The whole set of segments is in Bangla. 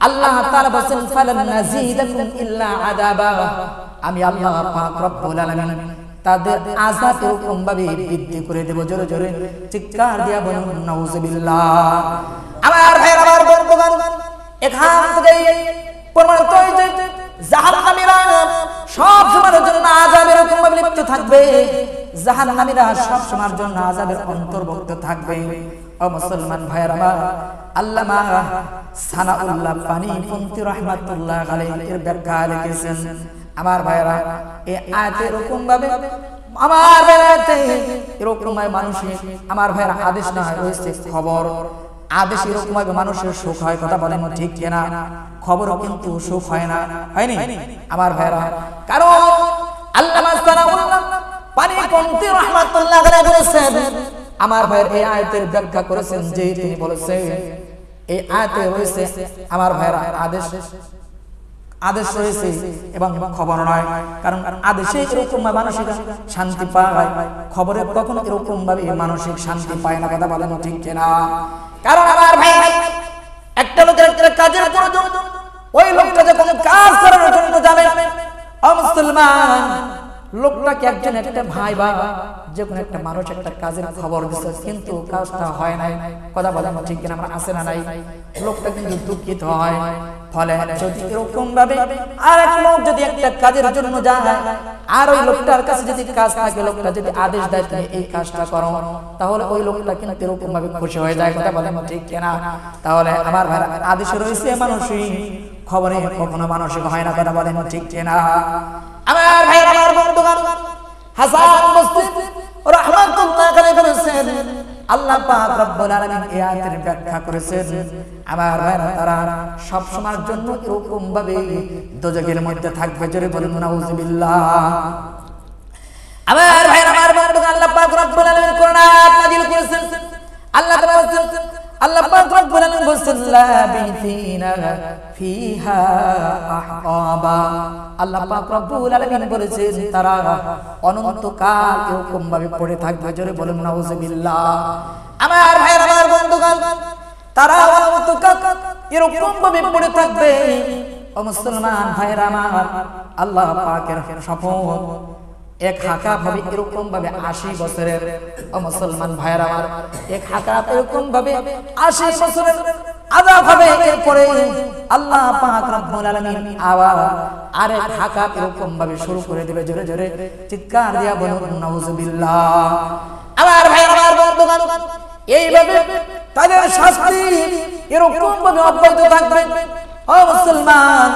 আল্লাহ তাআলা বলেন ফালান নাযীদাকুম ইল্লা আযাবা, আমি আল্লাহ পাক রব্বুল আলামিন তাদের আযাব এরকম ভাবে বৃদ্ধি করে দেব। জোরে জোরে চিৎকার দিয়া বলুন নাউযুবিল্লাহ। আমার ভাইরা, আমার বন্ধুগণ, এখান থেকে প্রমাণিত হয়েছে জাহান্নামীরা সব সময়ের জন্য আযাবের এরকম ভাবে লিপ্ত থাকবে, জাহান্নামীরা সব সময়ের জন্য আযাবের অন্তর্ভুক্ত থাকবে। ও মুসলমান ভাইরা আমার, আল্লামা সানাউল্লাহ পানিপন্থী রাহমাতুল্লাহ আলাইহি এর ব্যাখ্যা লিখেছেন। আমার ভাইরা, এই আয়াতে এরকম ভাবে আমার বেলাতে এরকম ভাবে মানুষের, আমার ভাইরা, আদেশ না রয়েছে খবর। আদেশ এরকম ভাবে মানুষের সুখ হয়, কথা বলেন ঠিক কিনা? খবরও কিন্তু সুখ হয় না, হয়নি আমার ভাইরা? কারণ আল্লামা সানাউল্লাহ পানিপন্থী রাহমাতুল্লাহ আলাইহি বলেছেন, আমার ভাইয়ের এই আয়াতের ব্যাখ্যা করেছেন যে তিনি বলেছেন এই আয়াতে রয়েছে আমার ভাইরা আদেশ রয়েছে এবং খবর নয়। কারণ আদেশে এরকম মানসিক শান্তি পায়, খবরে কখনো এরকম ভাবে মানসিক শান্তি পায় না, কথা বলেন ঠিক কিনা? কারণ আমার ভাই, একটা লোকের একটা কাজের প্রয়োজন, ওই লোকটা যখন কাজ করার জন্য যাবে, ও মুসলমান, লোকটাকে একজন একটা ভাই বা যে কোনো একটা মানুষ একটা কাজের খবর দিচ্ছে, কিন্তু কাজটা হয় নাই, কথা বলেন ঠিক কিনা? আমরা আছে না নাই? লোকটা কিন্তু দুঃখিত হয়। ফলে যদি এরকম ভাবে আর এক লোক যদি একটা কাজের জন্য যায়, আর ওই লোকটার কাছে যদি কাজ থাকে, লোকটা যদি আদেশ দেয় তুমি এই কাজটা করো, তাহলে ওই লোকটা কিন্তু এরকম ভাবে খুশি হয়ে যায়, কথা বলেন ঠিক কিনা? তাহলে আমার ভাই, আদেশ রয়েছে মানসিক, খবরে কখনো মানসিক হয় না, কথা বলেন ঠিক কিনা? আমার ভাই, আমার বন্ধুগণ, হাসান বসরি রাহমাতুল্লাহ আলাইহি বলেছেন, আল্লাহ পাক রব্বুল আলামিন এই আয়াতের ব্যাখ্যা করেছেন, আমার ভাইরা, তারা সব সময়ের জন্য এরকম ভাবে দোজখের মধ্যে থাকবে। জোরে বলুন নাউযুবিল্লাহ। আমার ভাইরা, আমার বন্ধুগণ, আল্লাহ পাক রব্বুল আলামিন কোরআন আয়াত নাযিল করেছেন। আল্লাহ তাআলা বলেছেন, আল্লাহ পাক রব্বুল আলামিন বলেছেন লাবিথিনা ফিহা আহকাবা, আল্লাহ পাক রব্বুল আলামিন বলেছেন তারা অনন্তকাল এরকম ভাবে পড়ে থাকবে। জোরে বলুন নাউযুবিল্লাহ। আমার ভাইরা, আমার বন্ধুগণ, তারা অনন্তকাল এরকম ভাবে পড়ে থাকবে। ও মুসলমান ভাইরা আমার, আল্লাহ পাকের শপথ, এক হাকা ভাবে এরকম ভাবে 80 বছরের, ও মুসলমান ভাইরা আমার, এক হাকা এরকম ভাবে 80 বছরের আযাব হবে। এরপরে আল্লাহ পাক রব্বুল আলামিন আবার আরেক হাকা এরকম ভাবে শুরু করে দিবে। জোরে জোরে চিৎকার দিয়া বলুন নাউযুবিল্লাহ। আমার ভাইরা, আমার বন্ধুগণ, এইভাবে তাদের শাস্তি এরকম ভাবে অব্যাহত থাকবে। ও মুসলমান,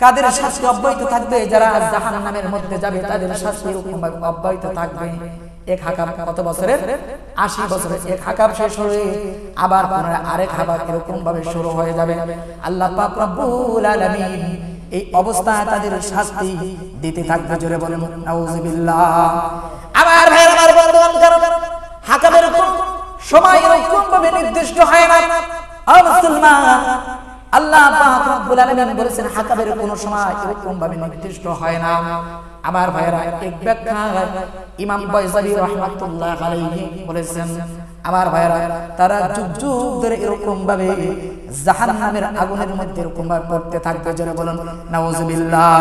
কাদের শাস্তি অব্যাহত থাকবে? যারা জাহান্নামের মধ্যে যাবে তাদের শাস্তি এরকম ভাবে অব্যাহত থাকবে। এক হাকাব কত বছরের? 80 বছরের। এক হাকাব শেষ হয়ে আবার পুনরায় আরেক হাকাব এরকম ভাবে শুরু হয়ে যাবে। আল্লাহ পাক রব্বুল আলামিন এই অবস্থায় তাদের শাস্তি দিতে থাকবে। জোরে বলেন নাউযুবিল্লাহ। আমার ভাই, আমার বন্ধুগণ, হাকাবের কোন সময় এরকম ভাবে নির্দিষ্ট হয় না। ও মুসলমান, আল্লাহ পাক রব্বুল আলামিন বলেছেন হাকাবের কোন সময় এরকম ভাবে নির্দিষ্ট হয় না। আমার ভাইরা, এক ব্যাখ্যা ইমাম বাইজালি রাহমাতুল্লাহ আলাইহি বলেছেন, আমার ভাইরা, তারা যুগ যুগ ধরে এরকম ভাবে জাহান্নামের আগুনের মধ্যে এরকম ভাবে পড়তে থাকবে। জোরে বলুন নাউযুবিল্লাহ।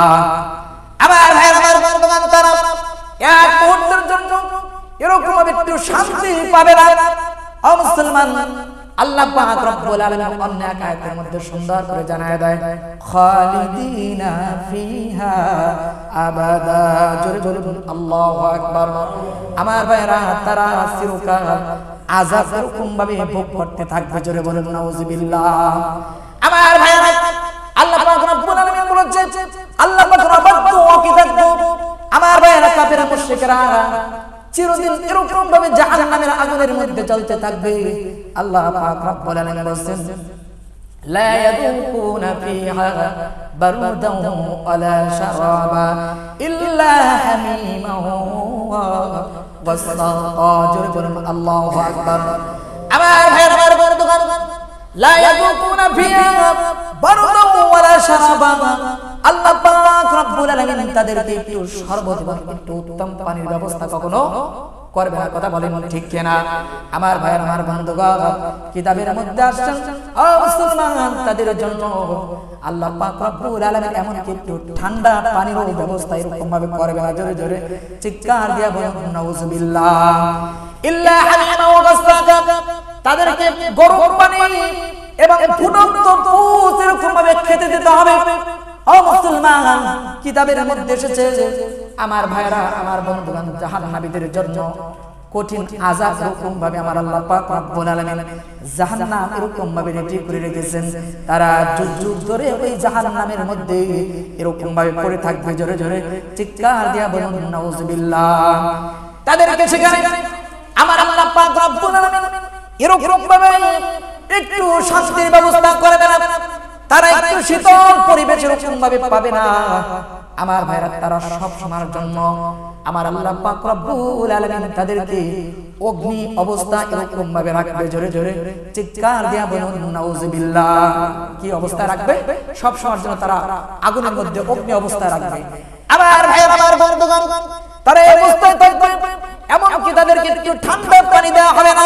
আমার ভাইরা, আমার বন্ধুগণ, তারা এক মুহূর্তের জন্য এরকম ভাবে একটু শান্তি পাবে না। ও মুসলমান, আল্লাহ পাক রব্বুল আলামিন অন্য এক আয়াতের মধ্যে সুন্দর করে জানায় দেয়, খালিদিনা ফিহা আবাদা। জোরে বলুন আল্লাহু আকবার। আমার ভাইরা, তারা চিরকাল আযাব এরকম ভাবে ভোগ করতে থাকবে। জোরে বলুন নাউযুবিল্লাহ। আমার ভাইরা, আল্লাহ পাক রব্বুল আলামিন বলেছেন, আল্লাহ পাক রাব্বাতু ওয়াকিদাতু। আমার ভাইরা, কাফের মুশরিকরা চিরদিন এরকম ভাবে জাহান্নামের আগুনের মধ্যে জ্বলতে থাকবে। আল্লাহ পাক রব্বুল আলামিন বলেন, লা ইয়াযুকুনা ফিহা বারদান ওয়ালা শারাবা ইল্লা হামিমান ওয়া সালাকা। জোরে বলুন আল্লাহু আকবার। আমার ভাইরা, আমার বন্ধুগণ, লা ইয়াযুকুনা ফিহা বারদান ওয়ালা শারাবা, আল্লাহ পাক রব্বুল আলামিন তাদেরকে একটু শরবত এবং একটু উত্তম পানির ব্যবস্থা কখনো করবে না, কথা বলেন ঠিক কিনা? আমার ভাইয়ের, আমার বন্ধুগণ, কিতাবের মধ্যে আসছেন ও মুসলমান, তাদের জন্য আল্লাহ পাক রব্বুল আলামিন এমন কি একটু ঠান্ডা পানির ব্যবস্থা এরকম ভাবে করবে না, জোরে জোরে চিৎকার দিয়া বলুন নাউজুবিল্লাহ। ইল্লা হামিমা ওয়া গাসসাকা, তাদেরকে গরম পানি এবং ফুটন্ত দুধ এরকম ভাবে খেতে দিতে হবে। ও মুসলমান, কিতাবের মধ্যে এসেছে আমার ভাইরা, আমার বন্ধুগণ, জাহান্নামীদের জন্য কঠিন আযাব এরকম ভাবে আমার আল্লাহ পাক রব্বুল আলামিন জাহান্নাম এরকম ভাবে রেডি করে রেখেছেন। তারা যুগ যুগ ধরে ওই জাহান্নামের মধ্যে এরকম ভাবে পড়ে থাকবে, জোরে জোরে চিৎকার দিয়া বলুন নাউজুবিল্লাহ। তাদেরকে সেখানে আমার আল্লাহ পাক রব্বুল আলামিন এরকম ভাবে একটু শান্তির ব্যবস্থা করে দেন, তারা একটু শীতল পরিবেশ এরকম ভাবে পাবে না। আমার ভাইরা, তারা সব সময়ের জন্য আমার আল্লাহ পাক রব্বুল আলামিন তাদেরকে অগ্নি অবস্থা এরকম ভাবে রাখবে, জোরে জোরে চিৎকার দিয়া বলুন নাউজুবিল্লাহ। কি অবস্থা রাখবে? সব সময়ের জন্য তারা আগুনের মধ্যে অগ্নি অবস্থা রাখবে। আমার ভাইরা, আমার বন্ধুগণ, তারা এই অবস্থায় থাকবে, এমনকি তাদেরকে একটু ঠান্ডা পানি দেওয়া হবে না।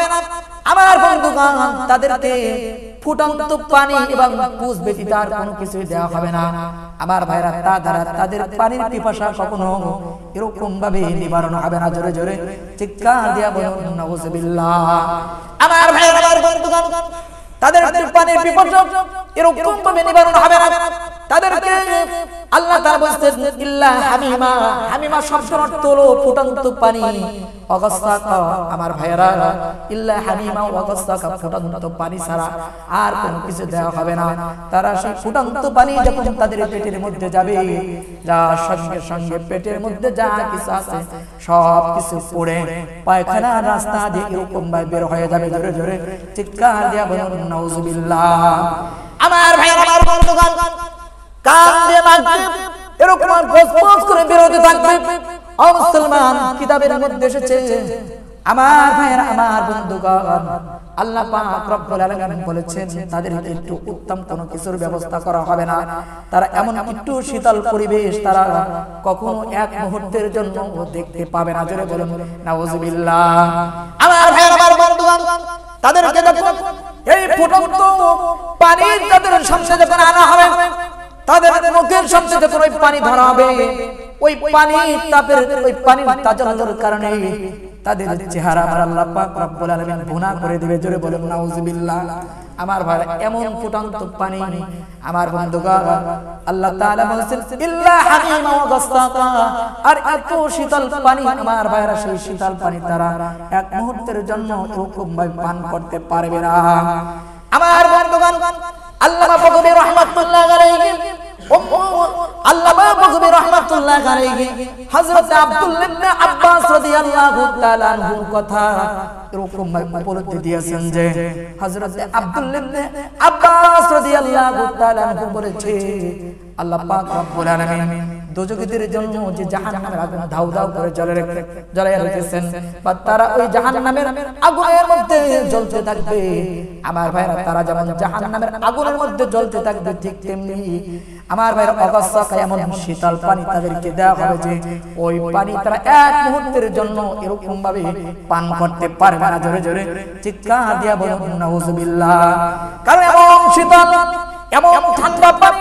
আমার বন্ধুগণ, তাদেরকে ফুটন্ত পানি এবং পুষ ব্যতীত আর কোনো কিছু দেওয়া হবে না। আমার ভাইরা, তাদের পানির পিপাসা কখনো এরকম ভাবে নিবারণ হবে না, জোরে জোরে চিৎকার দিয়া বলুন নাউজুবিল্লাহ। আমার ভাইরা, আমার বন্ধুগণ, তাদের পানির পিপাসা এরকম ভাবে নিবারণ হবে না। তাদেরকে আল্লাহ তাআলা বলছেন ইল্লা হামিমা, হামিমা শব্দের অর্থ হলো ফুটন্ত পানি। অগস্তাকা, আমার ভাইরা, ইল্লা হামিমা ওয়াগস্তাকা, ফুটন্ত পানি ছাড়া আর কোনো কিছু দেওয়া হবে না। তারা সেই ফুটন্ত পানি যখন তাদের পেটের মধ্যে যাবে, যা সঙ্গে সঙ্গে পেটের মধ্যে যা কিছু আছে সব কিছু পড়ে পায়খানা রাস্তা দিয়ে এরকম ভাবে বের হয়ে যাবে, জোরে জোরে চিৎকার দিয়া বলুন নাউজুবিল্লাহ। আমার ভাইরা, আমার বন্ধুগণ, কান দিয়ে লাগবে এরকম গজগজ করে বিরোধী থাকবে। ও মুসলমান, কিতাবের মধ্যে এসেছে আমার ভাইরা, আমার বন্ধুগণ, আল্লাহ পাক রব্বুল আলামিন বলেছেন তাদেরকে একটু উত্তম কোনো কিছুর ব্যবস্থা করা হবে না। তারা এমন একটু শীতল পরিবেশ তারা কখনো এক মুহূর্তের জন্য দেখতে পাবে না, জোরে বলুন নাউজুবিল্লাহ। আমার ভাইরা, আমার বন্ধুগণ, তাদেরকে যখন এই ফুটন্ত পানি তাদের সামনে যখন আনা হবে, তাদের মুখের সামনে যখন ওই পানি ধরা হবে, ওই পানি তাপের ওই পানির তাজাল্লুর কারণে তাদের চেহারা আমার আল্লাহ পাক রব্বুল আলামিন ভুনা করে দিবে, জোরে বলুন নাউজুবিল্লাহ। আমার ভাইরা, এমন ফুটন্ত পানি আমার বন্ধুগণ, আল্লাহ তাআলা বলেছেন ইল্লা হামিমা ওয়া গাসসাকা, আর এত শীতল পানি আমার ভাইরা, সেই শীতল পানি তারা এক মুহূর্তের জন্য এরকম ভাবে পান করতে পারবে না। আমার বন্ধুগণ, আল্লামা বগবী রাহমাতুল্লাহ আলাইহি, আল্লামা বগবী রাহমাতুল্লাহ আলাইহি হযরত আব্দুল্লাহ ইবনে আব্বাস রাদিয়াল্লাহু তাআলা আনহুর কথা এরকম ভাবে উপলব্ধি দিয়েছেন যে হযরত আব্দুল্লাহ ইবনে আব্বাস রাদিয়াল্লাহু তাআলা আনহু বলেছে আল্লাহ পাক রব্বুল আলামিন দোজখীদের জন্য যে জাহান্নামের আগুন দাউ দাউ করে জ্বলায় রেখেছেন, বা তারা ওই জাহান্নামের আগুনের মধ্যে জ্বলতে থাকবে। আমার ভাইরা, তারা যেমন জাহান্নামের আগুনের মধ্যে জ্বলতে থাকবে, ঠিক তেমনি আমার ভাইরা অগস্তাকা এমন শীতল পানি তাদেরকে দেওয়া হবে যে ওই পানি তারা এক মুহূর্তের জন্য এরকম ভাবে পান করতে পারবে না, জোরে জোরে চিৎকার দিয়া বলুন নাউজুবিল্লাহ। কারণ এমন শীতল, এমন ঠান্ডা পানি,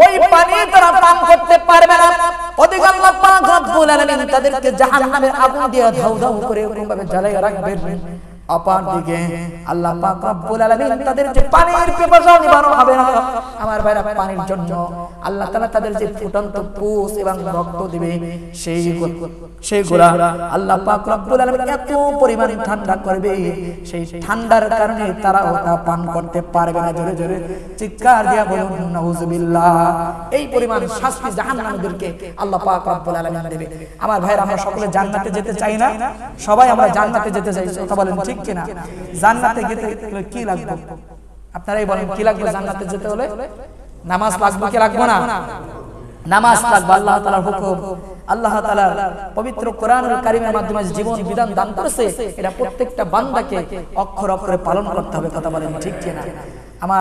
ওই পানি তারা পান করতে পারবে না। ওদিকে আল্লাহ পাক রব্বুল আলামিন তাদেরকে জাহান্নামের আগুন দিয়ে ধাউ ধাউ করে এরকম ভাবে জ্বালিয়ে রাখবেন। অপর দিকে আল্লাহ পাক রব্বুল আলামিন তাদের যে পানির পিপাসা নিবারণ হবে না। আমার ভাইরা, পানির জন্য আল্লাহ তাআলা তাদের যে ফুটন্ত পুষ এবং রক্ত দিবে, সেইগুলা আল্লাহ পাক রব্বুল আলামিন এত পরিমাণ ঠান্ডা করবে, সেই ঠান্ডার কারণে তারা ওটা পান করতে পারবে না, জোরে জোরে চিৎকার দিয়া বলুন নাউজুবিল্লাহ। এই পরিমাণ শাস্তি জাহান্নামীদেরকে আল্লাহ পাক রব্বুল আলামিন দেবে। আমার ভাইরা, আমরা সকলে জান্নাতে যেতে চাই না? সবাই আমরা জান্নাতে যেতে চাই, কথা বলেন ঠিক কিনা? জান্নাতে যেতে হলে কি লাগবে? আপনারাই বলেন, কি লাগবে জান্নাতে যেতে হলে? নামাজ লাগবে কি লাগবে না? নামাজ লাগবে। আল্লাহ তাআলার হুকুম, আল্লাহ তাআলা পবিত্র কোরআনুল কারীমের মাধ্যমে জীবন বিধান দান করেছে, এটা প্রত্যেকটা বান্দাকে অক্ষরে অক্ষরে পালন করতে হবে, কথা বলেন ঠিক কিনা?